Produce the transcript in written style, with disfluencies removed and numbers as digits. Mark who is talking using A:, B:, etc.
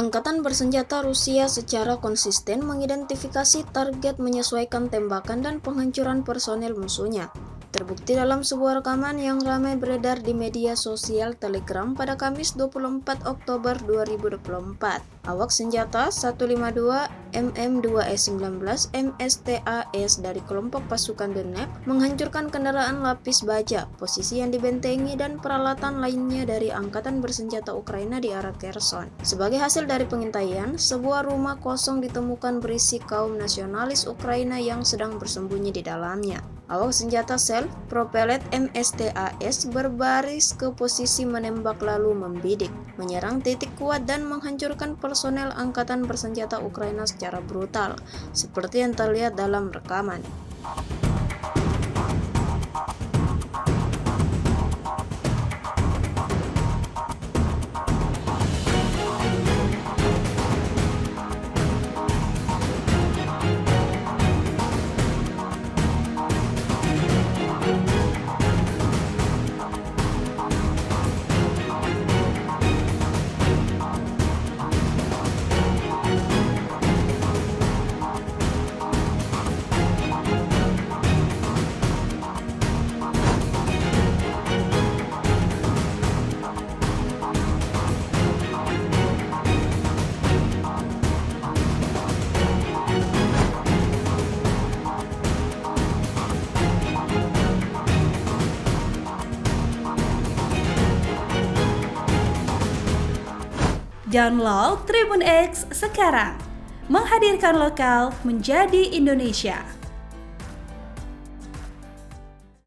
A: Angkatan bersenjata Rusia secara konsisten mengidentifikasi target, menyesuaikan tembakan dan penghancuran personel musuhnya. Terbukti dalam sebuah rekaman yang ramai beredar di media sosial Telegram pada Kamis 24 Oktober 2024. Awak senjata 152 MM2S19 MSTAS dari kelompok pasukan Donetsk menghancurkan kendaraan lapis baja, posisi yang dibentengi dan peralatan lainnya dari angkatan bersenjata Ukraina di arah Kherson. Sebagai hasil dari pengintaian, sebuah rumah kosong ditemukan berisi kaum nasionalis Ukraina yang sedang bersembunyi di dalamnya. Awak senjata self-propelled MSTAS berbaris ke posisi menembak lalu membidik, menyerang titik kuat dan menghancurkan personel angkatan bersenjata Ukraina secara brutal, seperti yang terlihat dalam rekaman.
B: Download Tribun X sekarang, menghadirkan lokal menjadi Indonesia.